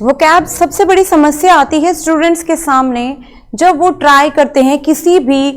Vocab सबसे बड़ी समस्या आती है स्टूडेंट्स के सामने जब वो ट्राई करते हैं किसी भी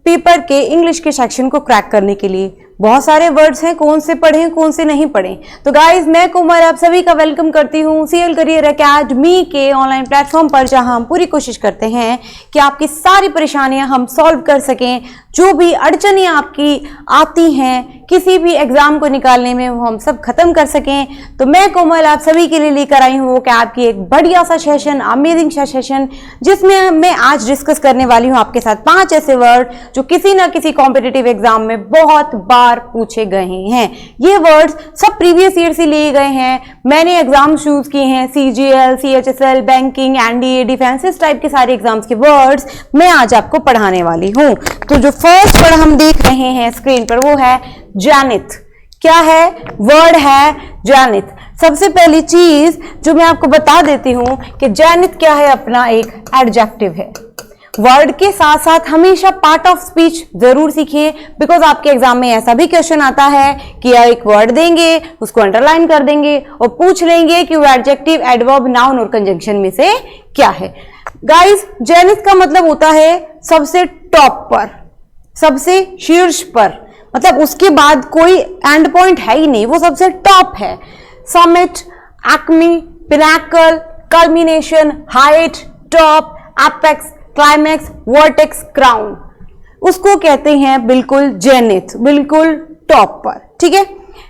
पेपर के इंग्लिश के सेक्शन को क्रैक करने के लिए। बहुत सारे वर्ड्स हैं, कौन से पढ़ें कौन से नहीं पढ़ें। तो गाइज, मैं कोमल आप सभी का वेलकम करती हूँ सीएल करियर एकेडमी के ऑनलाइन प्लेटफॉर्म पर, जहां हम पूरी कोशिश करते हैं कि आपकी सारी परेशानियां हम सॉल्व कर सकें। जो भी अड़चनें आपकी आती हैं किसी भी एग्जाम को निकालने में, वो हम सब खत्म कर सकें। तो मैं कोमल आप सभी के लिए लेकर आई हूँ कि आपकी एक बढ़िया सा सेशन, अमेजिंग सा सेशन, जिसमें मैं आज डिस्कस करने वाली हूँ आपके साथ 5 ऐसे वर्ड जो किसी ना किसी कॉम्पिटिटिव एग्जाम में बहुत बार पूछे गए हैं। ये वर्ड्स सब प्रीवियस ईयर से लिए गए हैं। मैंने एग्जाम चूज किए हैं CGL, CHSL, banking, NDA, defence, इस टाइप के सारे एग्जाम्स के वर्ड्स मैं आज आपको पढ़ाने वाली हूँ। तो जो फर्स्ट वर्ड हम देख रहे हैं स्क्रीन पर वो है जेनिथ। क्या है? वर्ड है जेनिथ। सबसे पहली चीज जो मैं आपको बता देती हूं कि जेनिथ क्या है, अपना एक एडजेक्टिव है। वर्ड के साथ साथ हमेशा पार्ट ऑफ स्पीच जरूर सीखिए, बिकॉज आपके एग्जाम में ऐसा भी क्वेश्चन आता है कि एक वर्ड देंगे, उसको अंडरलाइन कर देंगे और पूछ लेंगे कि वो एडजेक्टिव, एडवर्ब, नाउन और कंजंक्शन में से क्या है। गाइस, जेनिथ का मतलब होता है सबसे टॉप पर, सबसे शीर्ष पर, मतलब उसके बाद कोई एंड पॉइंट है ही नहीं, वो सबसे टॉप है। Summit, acme, Pinnacle, culmination, height, top, apex, climax, vertex, crown, उसको कहते हैं बिल्कुल जेनिथ, बिल्कुल टॉप पर। ठीक है,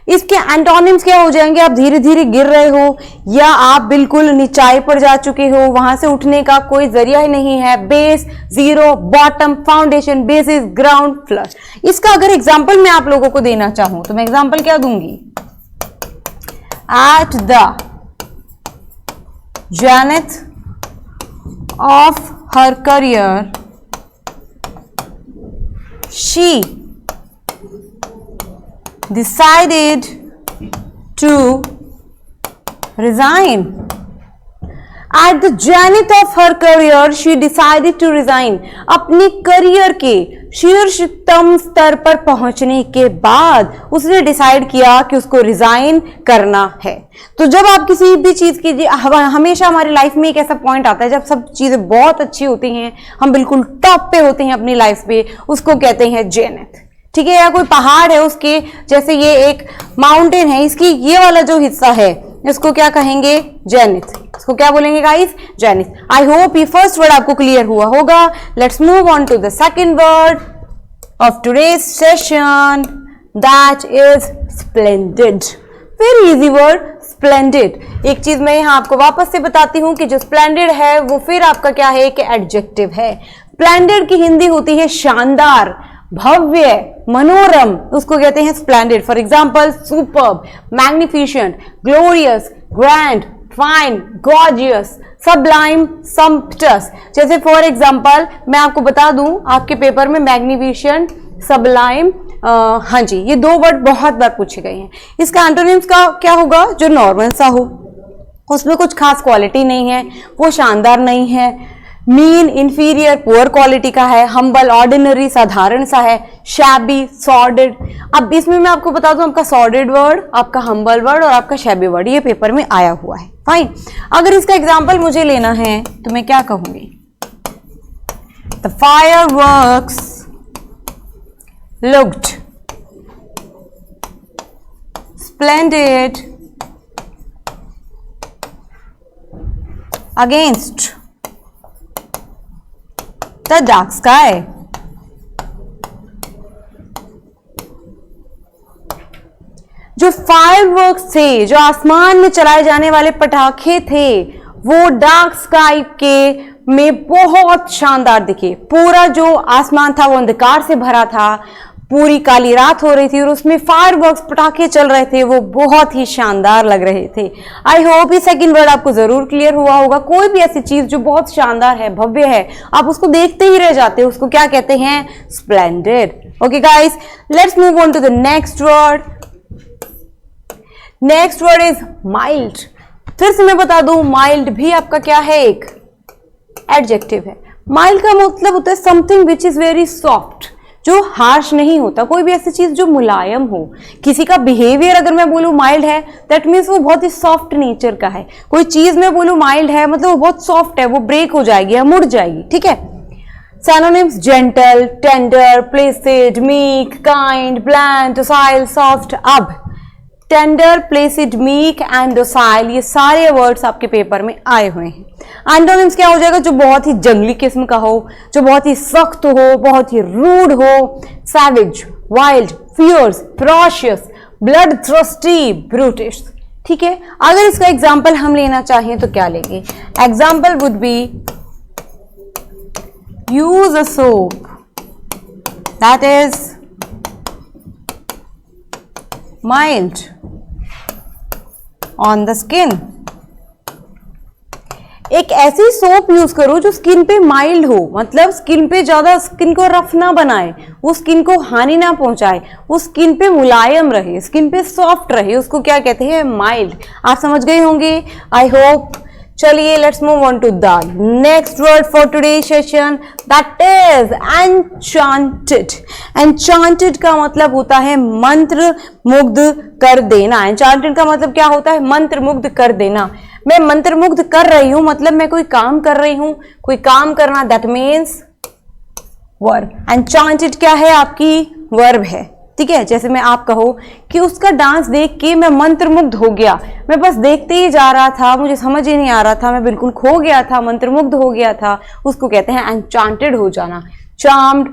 इसके एंटोनिम्स क्या हो जाएंगे? आप धीरे धीरे गिर रहे हो या आप बिल्कुल नीचाई पर जा चुके हो, वहां से उठने का कोई जरिया ही नहीं है। Base, zero, bottom, foundation, basis, ground, floor. इसका अगर एग्जांपल मैं आप लोगों को देना चाहूं तो मैं एग्जांपल क्या दूंगी? At the zenith of her career, she decided to resign. At the zenith of her career, she decided to resign. अपनी करियर के शीर्षतम स्तर पर पहुंचने के बाद उसने डिसाइड किया कि उसको रिजाइन करना है। तो जब आप किसी भी चीज की, हमेशा हमारी लाइफ में एक ऐसा पॉइंट आता है जब सब चीजें बहुत अच्छी होती हैं, हम बिल्कुल टॉप पे होते हैं अपनी लाइफ पे, उसको कहते हैं जेनिथ। ठीक है, या कोई पहाड़ है उसके, जैसे ये एक माउंटेन है, इसकी ये वाला जो हिस्सा है इसको क्या कहेंगे? जेनिथ। इसको क्या बोलेंगे गाइस? जेनिथ। आई होप ये फर्स्ट वर्ड आपको क्लियर हुआ होगा। Let's move on to the second word of today's session, that is splendid. Very easy word, splendid. एक चीज मैं यहां आपको वापस से बताती हूं कि जो स्प्लेंडेड है वो फिर आपका क्या है कि एडजेक्टिव है। स्प्लेंडेड की हिंदी होती है शानदार, भव्य, मनोरम, उसको कहते हैं splendid. For example, superb, magnificent, glorious, grand, fine, gorgeous, sublime, sumptuous. जैसे फॉर एग्जाम्पल मैं आपको बता दूं, आपके पेपर में मैग्निफिशेंट, सबलाइम, हाँ जी, ये 2 वर्ड बहुत बार पूछे गए हैं। इसका एंटोनिम्स का क्या होगा? जो नॉर्मल सा हो, उसमें कुछ खास क्वालिटी नहीं है, वो शानदार नहीं है। मीन, इंफीरियर, पुअर क्वालिटी का है। हम्बल, ऑर्डिनरी, साधारण सा है। शैबी, सॉर्डेड। अब इसमें मैं आपको बता दूं, आपका सॉर्डेड वर्ड, आपका हम्बल वर्ड और आपका शैबी वर्ड ये पेपर में आया हुआ है। फाइन। अगर इसका एग्जांपल मुझे लेना है तो मैं क्या कहूंगी? The fireworks looked splendid against the dark sky. जो फायरवर्क्स थे, जो आसमान में चलाए जाने वाले पटाखे थे, वो डार्क स्काई के में बहुत शानदार दिखे। पूरा जो आसमान था वो अंधकार से भरा था, पूरी काली रात हो रही थी और उसमें फायरवर्क्स, पटाखे चल रहे थे, वो बहुत ही शानदार लग रहे थे। आई होप ये सेकंड वर्ड आपको जरूर क्लियर हुआ होगा। कोई भी ऐसी चीज जो बहुत शानदार है, भव्य है, आप उसको देखते ही रह जाते हो, उसको क्या कहते हैं? Splendid. Okay guys, let's move on to the next word. Next word is mild. फिर से मैं बता दूं, माइल्ड भी आपका क्या है? एक एडजेक्टिव है। माइल्ड का मतलब होता है something which is very soft, जो हार्श नहीं होता, कोई भी ऐसी चीज जो मुलायम हो। किसी का बिहेवियर अगर मैं बोलूँ माइल्ड है, दैट मीन्स वो बहुत ही सॉफ्ट नेचर का है। कोई चीज मैं बोलूँ माइल्ड है, मतलब वो बहुत सॉफ्ट है, वो ब्रेक हो जाएगी या मुड़ जाएगी, ठीक है। Synonyms gentle, tender, placid, meek, kind, bland, docile, soft। अब tender, Placid, meek and docile, ये सारे वर्ड्स आपके पेपर में आए हुए हैं। एंटोनिम्स क्या हो जाएगा? जो बहुत ही जंगली किस्म का हो, जो बहुत ही सख्त हो, बहुत ही रूड हो। Savage, wild, fierce, ferocious, blood thirsty, brutish, ठीक है। अगर इसका एग्जाम्पल हम लेना चाहें तो क्या लेंगे? Example would be use a soap that is mild on the skin। एक ऐसी सोप यूज करो जो स्किन पे माइल्ड हो, मतलब स्किन पे ज्यादा, स्किन को रफ ना बनाए, वो स्किन को हानि ना पहुंचाए, वो स्किन पे मुलायम रहे, स्किन पे सॉफ्ट रहे, उसको क्या कहते हैं? माइल्ड। आप समझ गए होंगे, आई होप। चलिए let's move on to the next word for today session, that is enchanted. Enchanted का मतलब होता है मंत्र मुग्ध कर देना। एन्चांटेड का मतलब क्या होता है? मंत्र मुग्ध कर देना। मैं मंत्र मुग्ध कर रही हूं, मतलब मैं कोई काम कर रही हूं, कोई काम करना, दैट मीन्स वर्ब। एन्चांटेड क्या है? आपकी वर्ब है, ठीक है। जैसे मैं आप कहो कि उसका डांस देख के मैं मंत्रमुग्ध हो गया, मैं बस देखते ही जा रहा था, मुझे समझ ही नहीं आ रहा था, मैं बिल्कुल खो गया था, मंत्रमुग्ध हो गया था, उसको कहते हैं एन्चांटेड हो जाना। Charmed,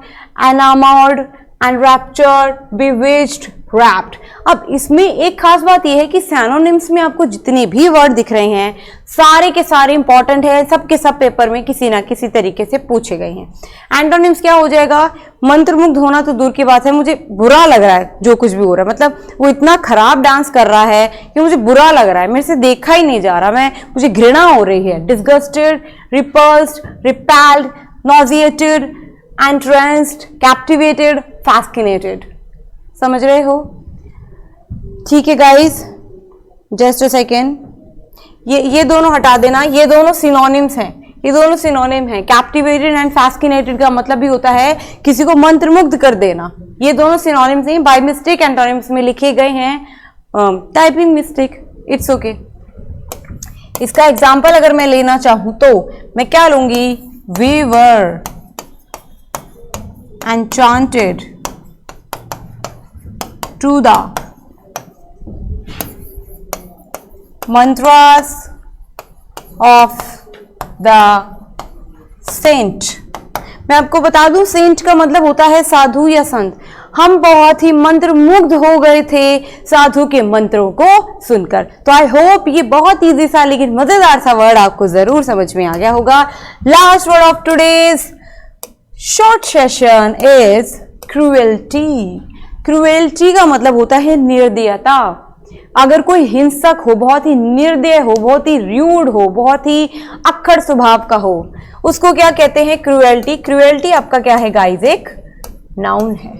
enamoured, enraptured, bewitched, rapt. अब इसमें एक खास बात यह है कि सिनोनिम्स में आपको जितने भी वर्ड दिख रहे हैं सारे के सारे इंपॉर्टेंट है, सबके सब पेपर में किसी ना किसी तरीके से पूछे गए हैं। एंटोनिम्स क्या हो जाएगा? मंत्रमुग्ध होना तो दूर की बात है, मुझे बुरा लग रहा है जो कुछ भी हो रहा है, मतलब वो इतना खराब डांस कर रहा है कि मुझे बुरा लग रहा है, मेरे से देखा ही नहीं जा रहा, मुझे घृणा हो रही है। Disgusted, repulsed, repelled, nauseated, entranced, captivated, fascinated. समझ रहे हो? ठीक है गाइस, जस्ट अ सेकेंड, ये दोनों हटा देना, ये दोनों सिनोनिम्स हैं, ये दोनों सिनोनिम हैं। कैप्टिवेटेड एंड फैस्किनेटेड का मतलब भी होता है किसी को मंत्रमुग्ध कर देना। ये दोनों सिनोनिम्स हैं, बाय मिस्टेक एंटोनिम्स में लिखे गए हैं, टाइपिंग मिस्टेक, इट्स ओके। इसका एग्जाम्पल अगर मैं लेना चाहूं तो मैं क्या लूंगी? We were enchanted to the mantras of the saint। मैं आपको बता दूं, सेंट का मतलब होता है साधु या संत। हम बहुत ही मंत्र मुग्ध हो गए थे साधु के मंत्रों को सुनकर। तो आई होप ये बहुत इजी सा लेकिन मजेदार सा वर्ड आपको जरूर समझ में आ गया होगा। Last word of today's short session is cruelty. Cruelty का मतलब होता है निर्दयता। अगर कोई हिंसक हो, बहुत ही निर्दय हो, बहुत ही र्यूड हो, बहुत ही अक्खड़ स्वभाव का हो, उसको क्या कहते हैं? क्रूएल्टी। क्रूएल्टी आपका क्या है गाइस? एक नाउन है।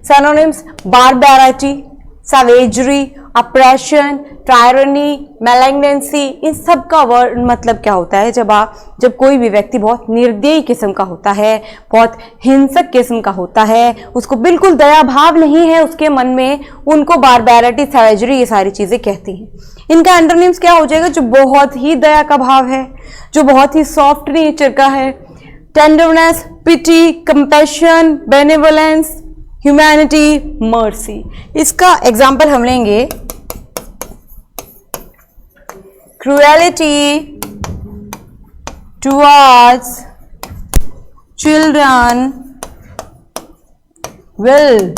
सिनोनिम्स बारबैरिटी, सवेजरी, अप्रेशन, टायरनी, मैलिग्नेंसी, इन सब का वर्ड मतलब क्या होता है? जब कोई भी व्यक्ति बहुत निर्दयी किस्म का होता है, बहुत हिंसक किस्म का होता है, उसको बिल्कुल दया भाव नहीं है उसके मन में, उनको बारबैरिटी, सवेजरी ये सारी चीजें कहती हैं। इनका एंटोनिम्स क्या हो जाएगा? जो बहुत ही दया का भाव है, जो बहुत ही सॉफ्ट नेचर का है। टेंडरनेस, पिटी, कंपैशन, बेनेवोलेंस, ह्यूमैनिटी, मर्सी। इसका एग्जाम्पल हम लेंगे cruelty towards children will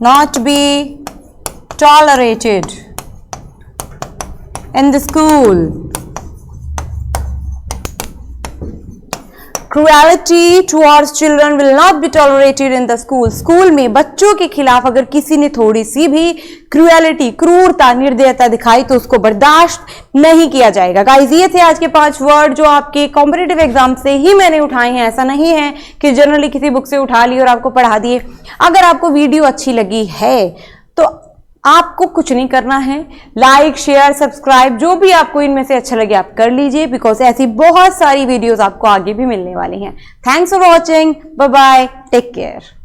not be tolerated in the school। Cruelty towards children will not be tolerated in the school. School में बच्चों के खिलाफ अगर किसी ने थोड़ी सी भी क्रूएलिटी, क्रूरता, निर्दयता दिखाई तो उसको बर्दाश्त नहीं किया जाएगा। गाइस ये थे आज के 5 वर्ड जो आपके कॉम्पिटिटिव एग्जाम से ही मैंने उठाए हैं। ऐसा नहीं है कि जनरली किसी बुक से उठा ली और आपको पढ़ा दिए। अगर आपको वीडियो अच्छी लगी है तो आपको कुछ नहीं करना है, लाइक शेयर सब्सक्राइब जो भी आपको इनमें से अच्छा लगे आप कर लीजिए, बिकॉज ऐसी बहुत सारी वीडियोस आपको आगे भी मिलने वाली हैं। Thanks for watching, bye bye, take care.